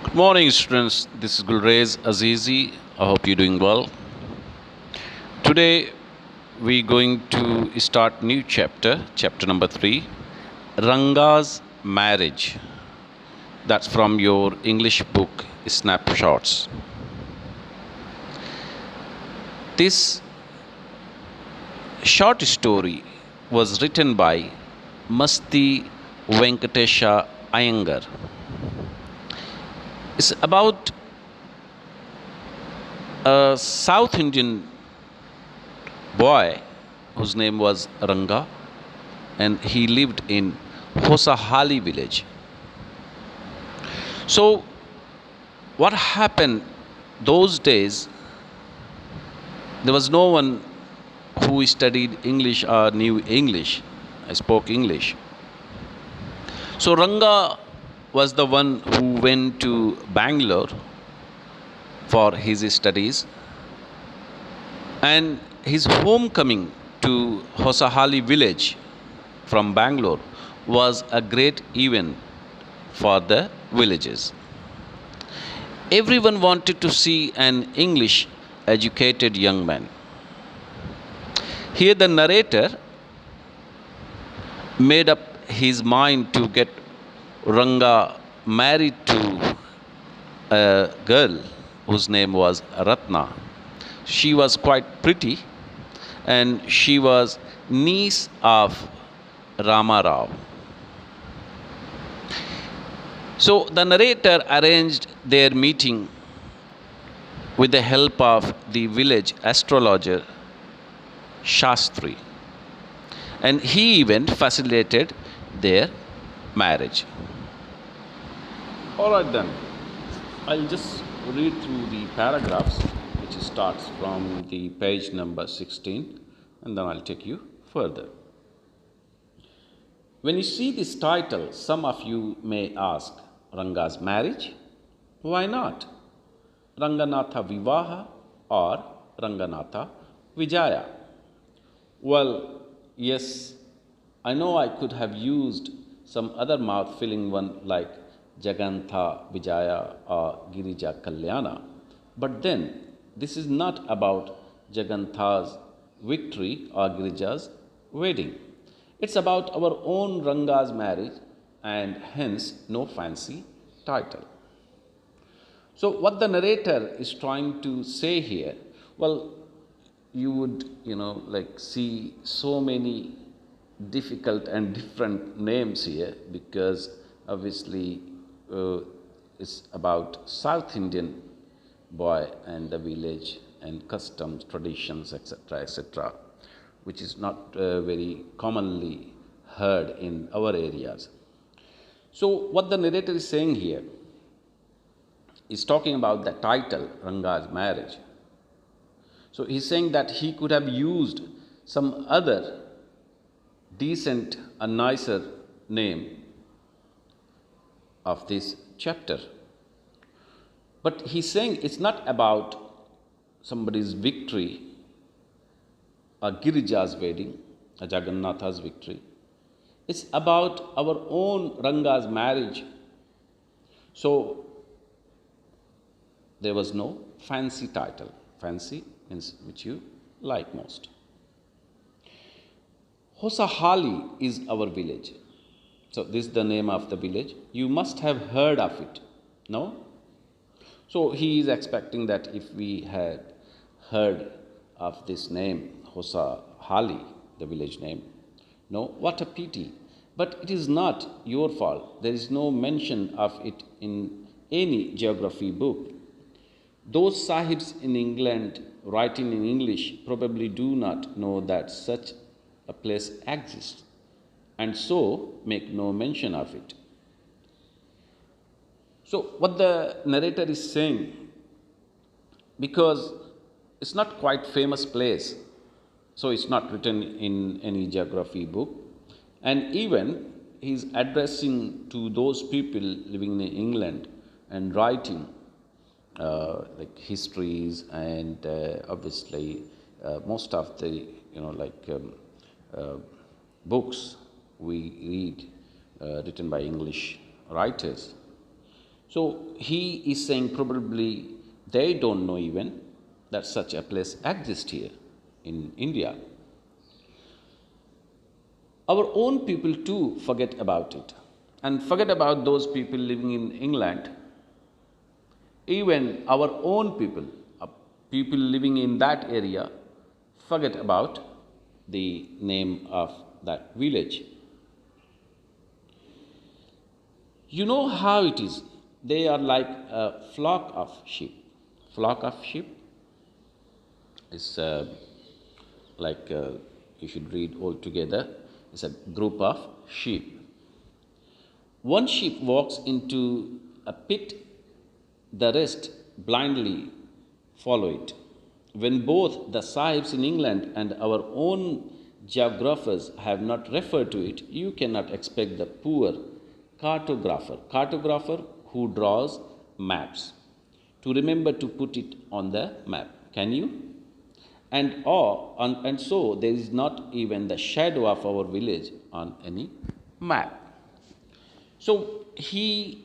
Good morning, students. This is Azizi. I hope you're doing well. Today, we're going to start new chapter, chapter number 3, Ranga'S marriage. That's from your English book, Snapshots. This short story was written by Masti Venkatesha Iyengar. It's about a South Indian boy whose name was Ranga, and he lived in Hosahali village. So, what happened those days? There was no one who studied English or knew English. I spoke English. So, Ranga was the one who went to Bangalore for his studies, and his homecoming to Hosahali village from Bangalore was a great event for the villagers. Everyone wanted to see an English educated young man. Here, the narrator made up his mind to get Ranga married to a girl whose name was Ratna. She was quite pretty, and she was niece of Rama Rao. So the narrator arranged their meeting with the help of the village astrologer Shastri, and he even facilitated their marriage. All right, then, I'll just read through the paragraphs, which starts from the page number 16, and then I'll take you further. When you see this title, some of you may ask, Ranga's marriage? Why not? Ranganatha Vivaha or Ranganatha Vijaya? Well, yes, I know I could have used some other mouth-filling one like Jagantha Vijaya or Girija Kalyana, but then this is not about Jagantha's victory or Girija's wedding. It's about our own Ranga's marriage, and hence no fancy title. So, what the narrator is trying to say here, well, you would, see so many difficult and different names here because obviously it's about South Indian boy and the village and customs, traditions, etc., etc., which is not very commonly heard in our areas. So, what the narrator is saying here is talking about the title, Ranga's marriage. So, he's saying that he could have used some other decent and nicer name of this chapter. But he's saying it's not about somebody's victory, a Girija's wedding, a Jagannatha's victory. It's about our own Ranga's marriage. So, there was no fancy title. Fancy means which you like most. Hosahali is our village. So, this is the name of the village. You must have heard of it, no? So, he is expecting that if we had heard of this name, Hosahali, the village name, no, what a pity. But it is not your fault. There is no mention of it in any geography book. Those sahibs in England writing in English probably do not know that such a place exists, and so make no mention of it. So, what the narrator is saying, because it's not quite famous place, so it's not written in any geography book, and even he's addressing to those people living in England and writing like histories and obviously most of the books we read written by English writers. So he is saying probably they don't know even that such a place exists here in India. Our own people too forget about it, and forget about those people living in England. Even our own people, people living in that area, forget about the name of that village. You know how it is. They are like a flock of sheep. Flock of sheep is like you should read all together. It's a group of sheep. One sheep walks into a pit, the rest blindly follow it. When both the Sahibs in England and our own geographers have not referred to it, you cannot expect the poor cartographer who draws maps, to remember to put it on the map. Can you? And so there is not even the shadow of our village on any map. So he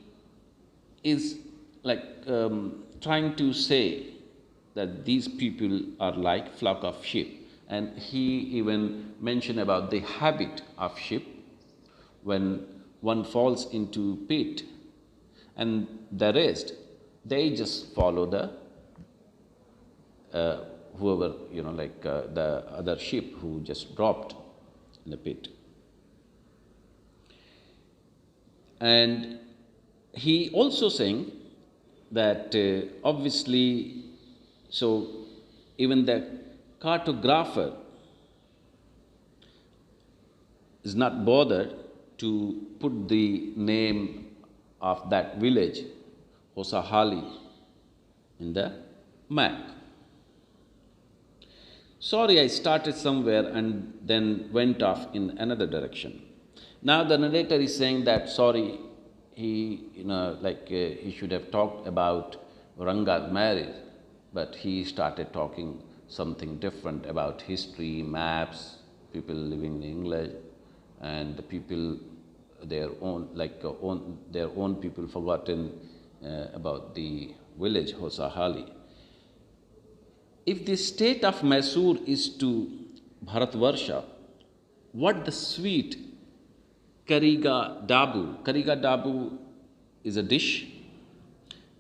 is like trying to say that these people are like flock of sheep, and he even mentioned about the habit of sheep when one falls into pit, and the rest they just follow the whoever the other sheep who just dropped in the pit. And he also saying that obviously, so even the cartographer is not bothered to put the name of that village, Hosahali, in the map. Sorry, I started somewhere and then went off in another direction. Now the narrator is saying that sorry, he should have talked about Ranga'S marriage, but he started talking something different about history, maps, people living in England, and the people their own their own people forgotten about the village Hosahali. If the state of Mysore is to Bharatvarsha, what the sweet Kariga dabu is a dish.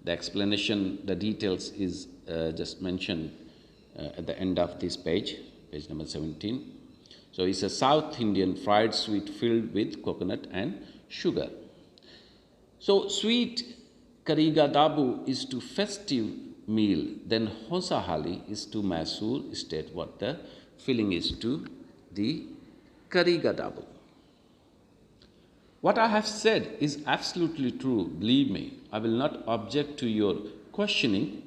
The explanation, the details is just mentioned at the end of this page number 17. So it's a South Indian fried sweet filled with coconut and sugar. So sweet Kariga dabu is to festive meal, then Hosahali is to Mysore state what the filling is to the Kariga dabu. What I have said is absolutely true, believe me. I will not object to your questioning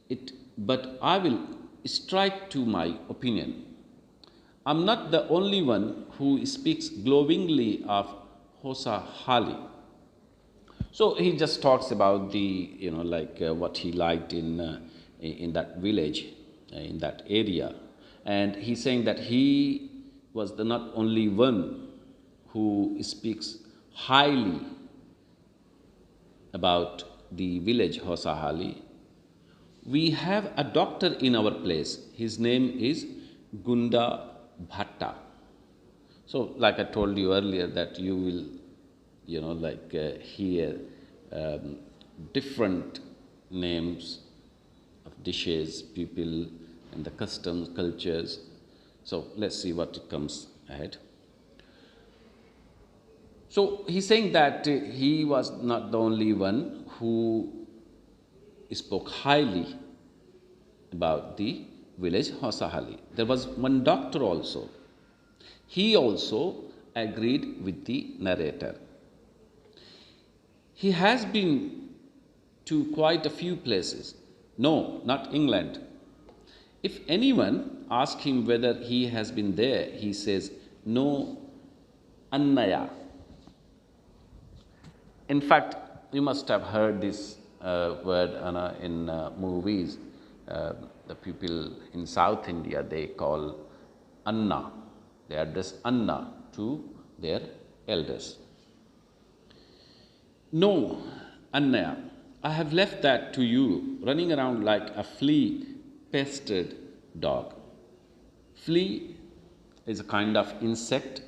it, but I will strike to my opinion. I'm not the only one who speaks glowingly of Hosahali. So he just talks about the, what he liked in that village, in that area. And he's saying that he was the not only one who speaks highly about the village Hosahali. We have a doctor in our place. His name is Gunda Bhatta. So, like I told you earlier, that you will, hear different names of dishes, people, and the customs, cultures. So, let's see what comes ahead. So, he's saying that he was not the only one who spoke highly about the village Hosahali. There was one doctor also. He also agreed with the narrator. He has been to quite a few places. No, not England. If anyone asks him whether he has been there, he says, no, Annaya. In fact, you must have heard this word in movies. The people in South India, they call Anna. They address Anna to their elders. No, Annaya, I have left that to you, running around like a flea pestered dog. Flea is a kind of insect.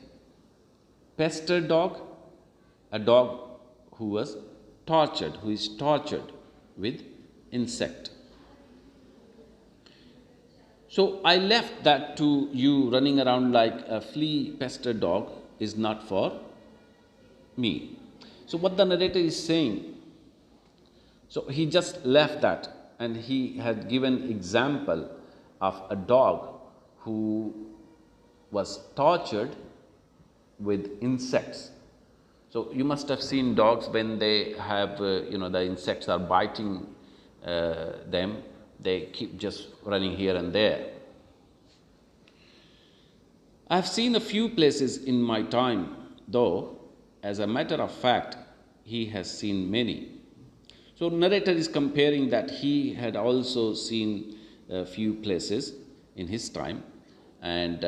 Pestered dog, a dog who is tortured with insect. So I left that to you, running around like a flea pestered dog is not for me. So what the narrator is saying, so he just left that and he had given example of a dog who was tortured with insects. So you must have seen dogs when they have, the insects are biting them, they keep just running here and there. I have seen a few places in my time, though, as a matter of fact, he has seen many. So narrator is comparing that he had also seen a few places in his time, and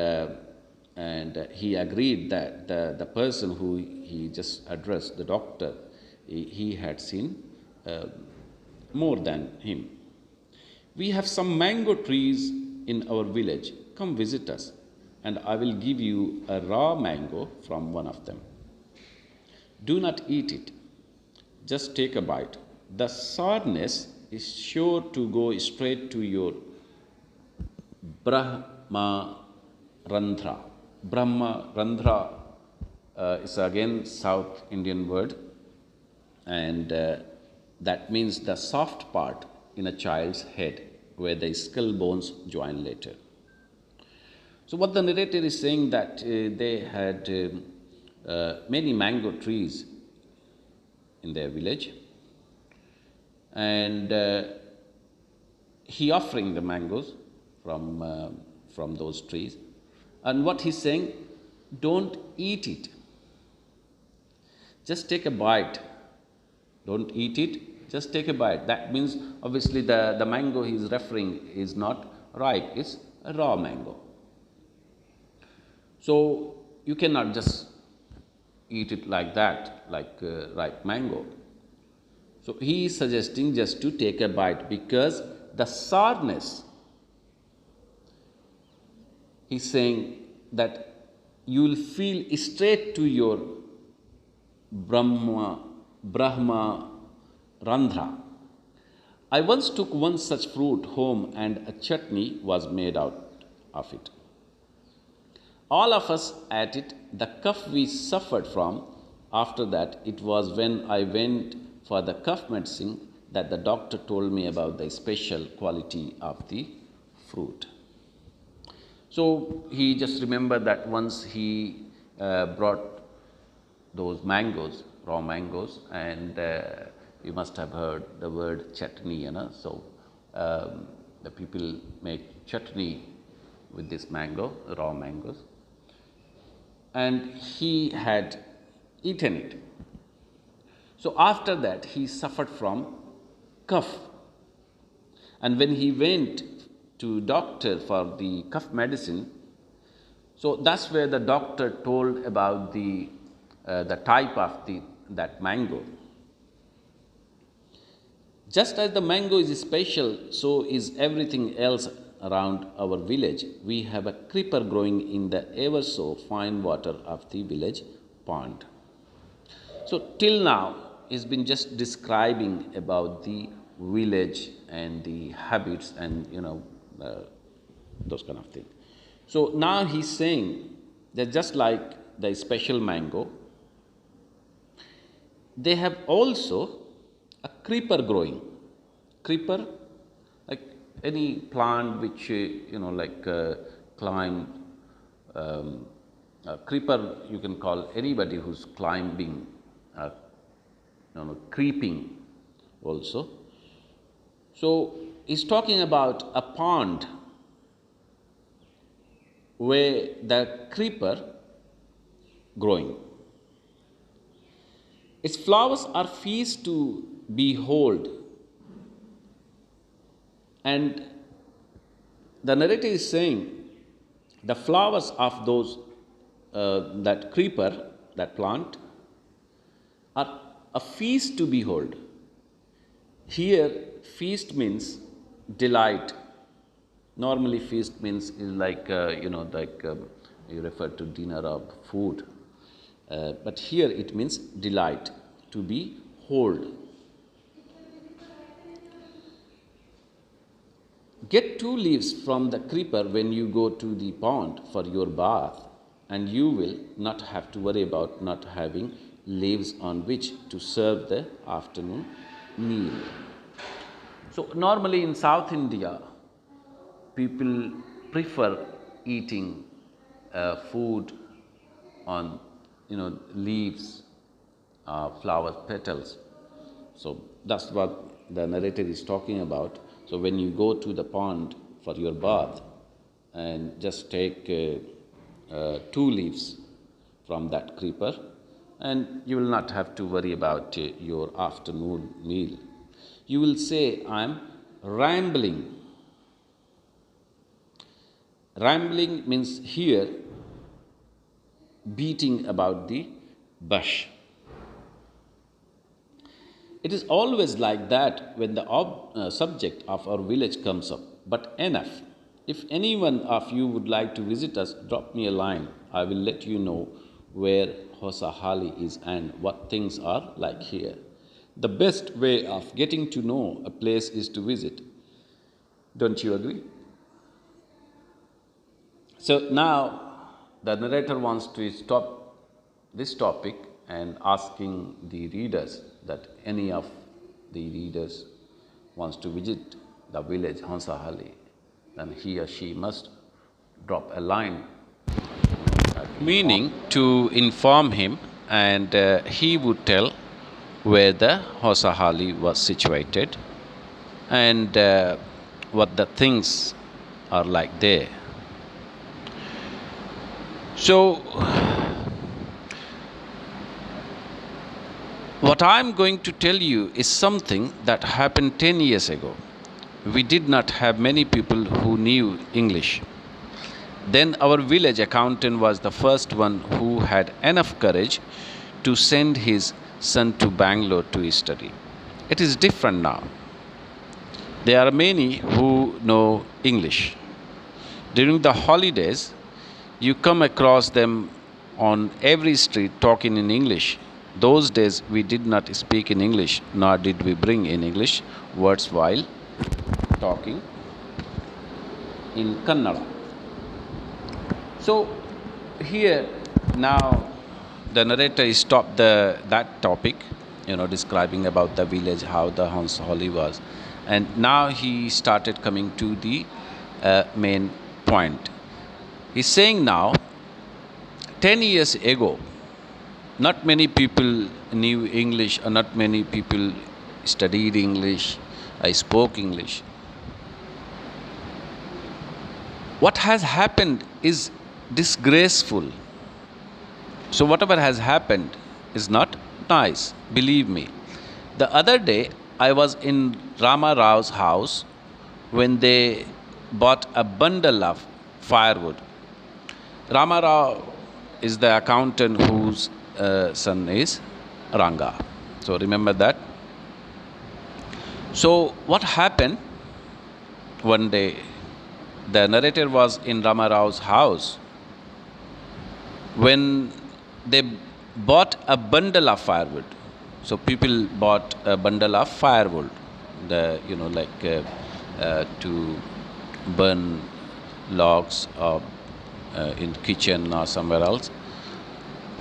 he agreed that the person who he just addressed, the doctor, he had seen more than him. We have some mango trees in our village. Come visit us, and I will give you a raw mango from one of them. Do not eat it, just take a bite. The sourness is sure to go straight to your Brahma Randhra. Brahma Randhra is again South Indian word, and that means the soft part in a child's head where the skull bones join later. So what the narrator is saying that they had many mango trees in their village, and he offering the mangoes from those trees. And what he's saying, don't eat it. Just take a bite. Don't eat it, just take a bite. That means obviously the mango he's referring is not ripe, it's a raw mango. So you cannot just eat it like that, like ripe mango. So he is suggesting just to take a bite, because the sourness, he's saying that you will feel straight to your Brahma Randhra. I once took one such fruit home and a chutney was made out of it. All of us ate it. The cough we suffered from after that, it was when I went for the cough medicine that the doctor told me about the special quality of the fruit. So he just remembered that once he brought those mangoes, raw mangoes, and you must have heard the word chutney, So the people make chutney with this mango, raw mangoes, and he had eaten it. So after that, he suffered from cough, and when he went to doctor for the cough medicine, so that's where the doctor told about the type of that mango. Just as the mango is special, so is everything else around our village. We have a creeper growing in the ever so fine water of the village pond. So till now, he's been just describing about the village and the habits and those kind of things. So now he's saying that just like the special mango, they have also a creeper growing. Creeper, like any plant which climb. Creeper, you can call anybody who's climbing, creeping also. So he's talking about a pond where the creeper growing. Its flowers are feast to behold. And the narrator is saying the flowers of those that creeper, that plant, are A feast to behold. Here, feast means delight. Normally, feast means is like you refer to dinner or food, but here it means delight, to behold. Get 2 leaves from the creeper when you go to the pond for your bath, and you will not have to worry about not having leaves on which to serve the afternoon meal. So, normally in South India, people prefer eating food on leaves, flower petals. So that's what the narrator is talking about. So when you go to the pond for your bath, and just take 2 leaves from that creeper, and you will not have to worry about your afternoon meal. You will say, I am rambling. Rambling means here beating about the bush. It is always like that when the subject of our village comes up. But enough. If any one of you would like to visit us, drop me a line. I will let you know where Hosahali is and what things are like here. The best way of getting to know a place is to visit. Don't you agree? So now the narrator wants to stop this topic and asking the readers that any of the readers wants to visit the village Hansahali, then he or she must drop a line. Meaning to inform him, and he would tell where the Hosahali was situated and what the things are like there. So, what I am going to tell you is something that happened 10 years ago. We did not have many people who knew English. Then our village accountant was the first one who had enough courage to send his son to Bangalore to study. It is different now. There are many who know English. During the holidays, you come across them on every street talking in English. Those days we did not speak in English, nor did we bring in English words while talking in Kannada. So here now the narrator stopped that topic, describing about the village, how the Hansahali was, and now he started coming to the main point. He's saying now, 10 years ago, not many people knew English, or not many people studied English, I spoke English. What has happened is disgraceful. So whatever has happened is not nice, believe me. The other day, I was in Ranga'S house when they bought a bundle of firewood. Ranga'S is the accountant whose son is Ranga. So remember that. So what happened one day? The narrator was in Ranga'S house when they bought a bundle of firewood. So people bought a bundle of firewood, to burn logs or in kitchen or somewhere else.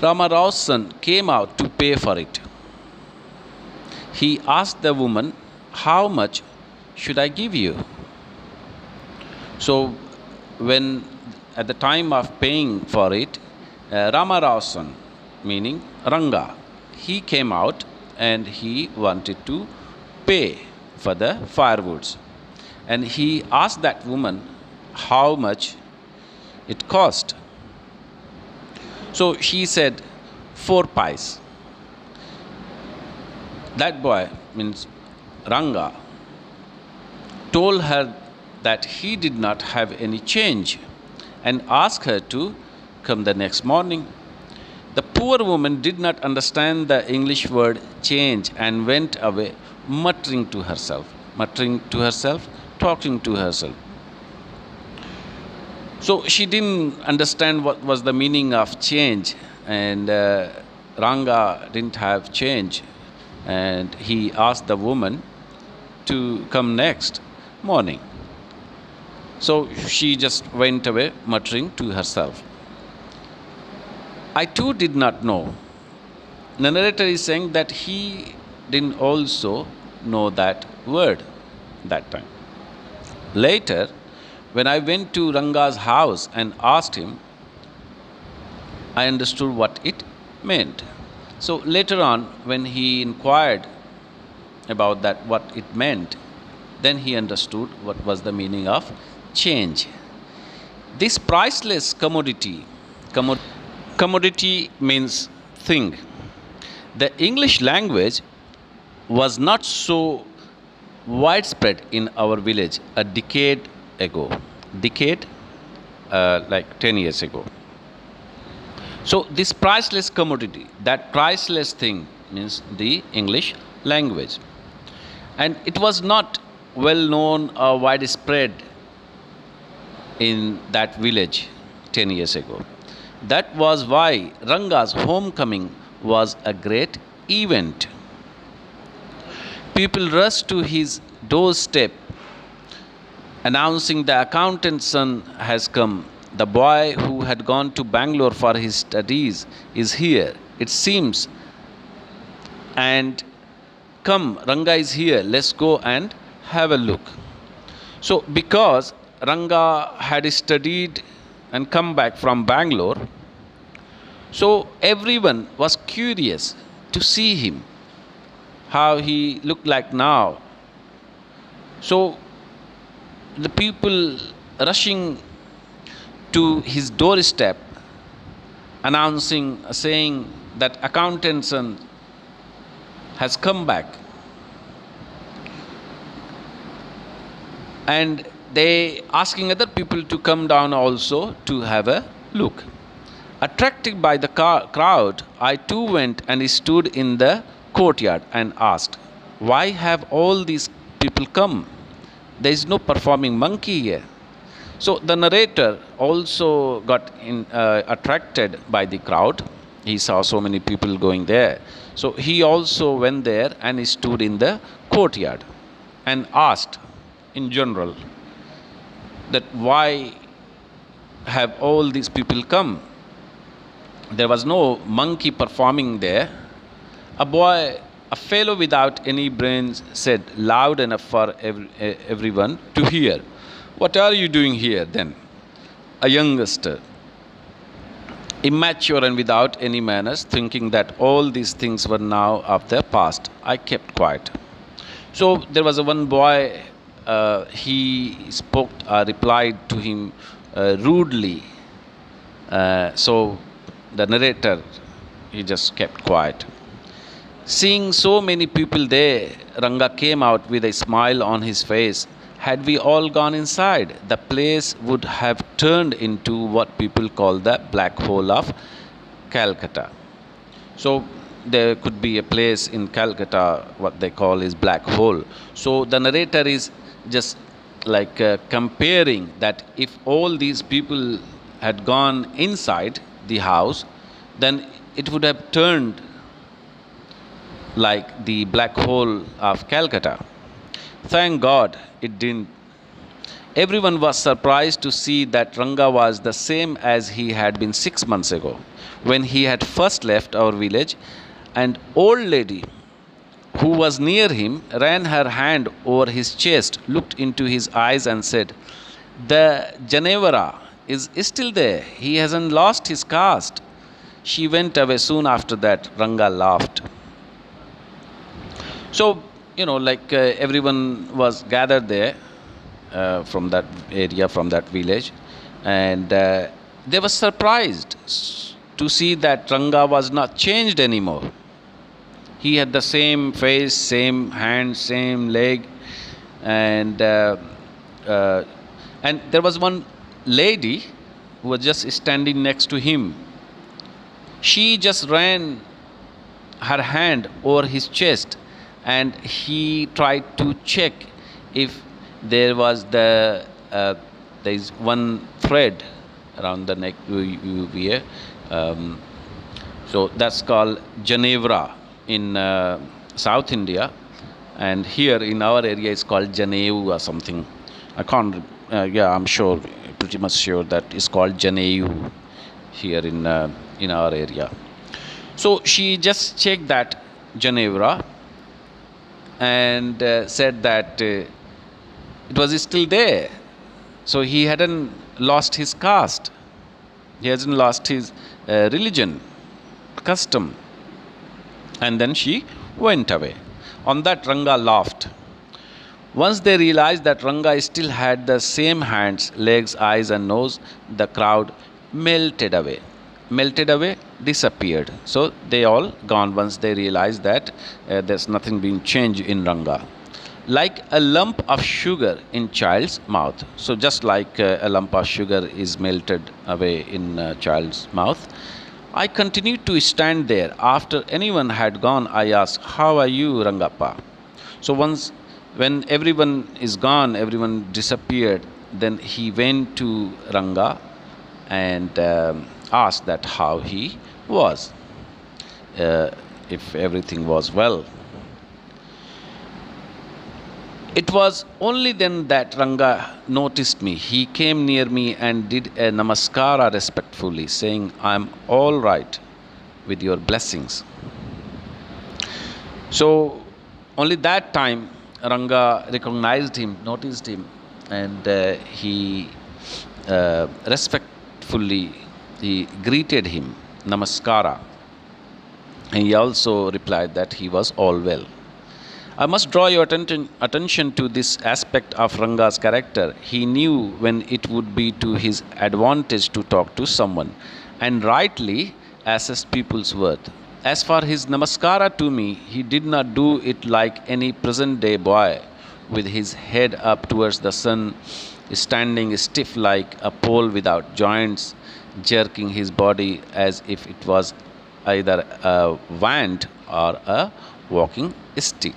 Ranga'S' son came out to pay for it. He asked the woman, "How much should I give you?" So when at the time of paying for it, Ranga'S' son, meaning Ranga, he came out and he wanted to pay for the firewoods. And he asked that woman how much it cost. So she said 4 pies. That boy, means Ranga, told her that he did not have any change and asked her to come the next morning. The poor woman did not understand the English word change and went away muttering to herself, talking to herself. So she didn't understand what was the meaning of change, and Ranga didn't have change, and he asked the woman to come next morning. So she just went away muttering to herself. I too did not know. The narrator is saying that he didn't also know that word that time. Later, when I went to Ranga'S house and asked him, I understood what it meant. So later on, when he inquired about that, what it meant, then he understood what was the meaning of change. This priceless commodity means thing. The English language was not so widespread in our village a decade ago. Like 10 years ago. So this priceless commodity, that priceless thing means the English language. And it was not well known or widespread in that village 10 years ago. That was why Ranga'S homecoming was a great event. People rushed to his doorstep announcing the accountant's son has come. The boy who had gone to Bangalore for his studies is here, it seems. And come, Ranga is here, let's go and have a look. So, because Ranga had studied and come back from Bangalore, so everyone was curious to see him, how he looked like now. So, the people rushing to his doorstep, saying that accountant's son has come back. And they asking other people to come down also to have a look. Attracted by the crowd, I too went and stood in the courtyard and asked, why have all these people come? There is no performing monkey here. So the narrator also got attracted by the crowd. He saw so many people going there. So he also went there and stood in the courtyard and asked in general that why have all these people come? There was no monkey performing there. A fellow without any brains said loud enough for everyone to hear, what are you doing here then? A youngster, immature and without any manners, thinking that all these things were now of the past. I kept quiet. So there was one boy, he replied to him rudely. So the narrator, he just kept quiet. Seeing so many people there, Ranga came out with a smile on his face. Had we all gone inside, the place would have turned into what people call the black hole of Calcutta. So there could be a place in Calcutta, what they call is black hole. So the narrator is just like comparing that if all these people had gone inside the house, then it would have turned like the black hole of Calcutta. Thank God it didn't. Everyone was surprised to see that Ranga was the same as he had been 6 months ago, when he had first left our village. An old lady who was near him ran her hand over his chest, looked into his eyes and said, the Janevara is still there. He hasn't lost his caste. She went away soon after that. Ranga laughed. So, everyone was gathered there from that area, from that village. And they were surprised to see that Ranga was not changed anymore. He had the same face, same hand, same leg. And there was one lady who was just standing next to him. She just ran her hand over his chest, and he tried to check if there is one thread around the neck you wear. Um, so that's called Genevra in South India, and here in our area it's called Janeu or something. I can't. Yeah, I'm sure, pretty much sure that it's called Janeu here in our area. So she just checked that Genevra and said that it was still there. So he hadn't lost his caste, he hasn't lost his religion, custom. And then she went away. On that, Ranga laughed. Once they realized that Ranga still had the same hands, legs, eyes, and nose, the crowd melted away. Melted away, disappeared. So they all gone once they realized that there's nothing being changed in Ranga. Like a lump of sugar in child's mouth. So just like a lump of sugar is melted away in a child's mouth, I continued to stand there. After anyone had gone, I asked, "How are you, Rangappa?" So once, when everyone is gone, everyone disappeared, then he went to Ranga and asked that how he was, if everything was well. It was only then that Ranga noticed me. He came near me and did a namaskara respectfully, saying, "I'm all right with your blessings." So, only that time Ranga recognized him, noticed him, and he respectfully he greeted him, namaskara. And he also replied that he was all well. I must draw your attention to this aspect of Ranga's character. He knew when it would be to his advantage to talk to someone, and rightly assessed people's worth. As for his namaskara to me, he did not do it like any present day boy, with his head up towards the sun, standing stiff like a pole without joints, jerking his body as if it was either a wand or a walking stick.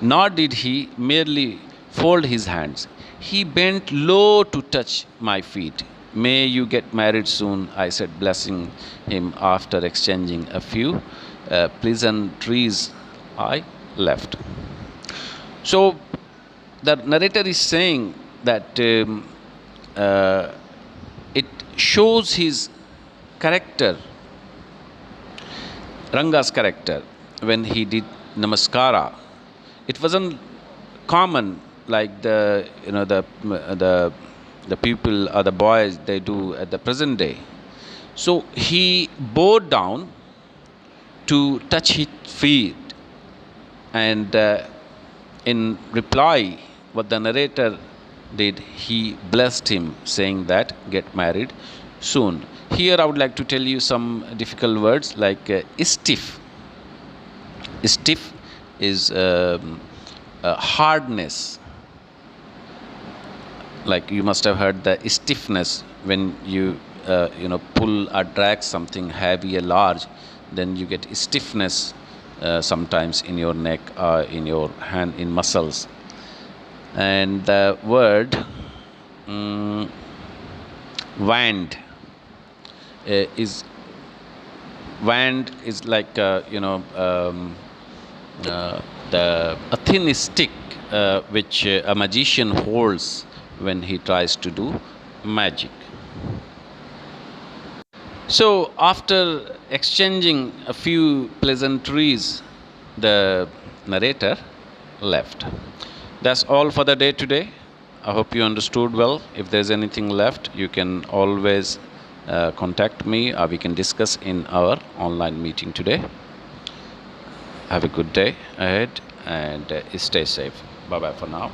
Nor did he merely fold his hands. He bent low to touch my feet. "May you get married soon," I said, blessing him. After exchanging a few pleasantries, I left. So the narrator is saying that it shows his character, Ranga's character, when he did namaskara. It wasn't common like the people or the boys they do at the present day. So he bowed down to touch his feet, and in reply, what the narrator did, he blessed him, saying that get married soon. Here I would like to tell you some difficult words like stiff. Stiff is hardness. Like you must have heard the stiffness when you pull or drag something heavy or large, then you get stiffness sometimes in your neck or in your hand, in muscles. And the word wand is like a thin stick which a magician holds when he tries to do magic. So after exchanging a few pleasantries, the narrator left. That's all for the day today. I hope you understood well. If there's anything left, you can always contact me, or we can discuss in our online meeting today. Have a good day ahead, and stay safe. Bye bye for now.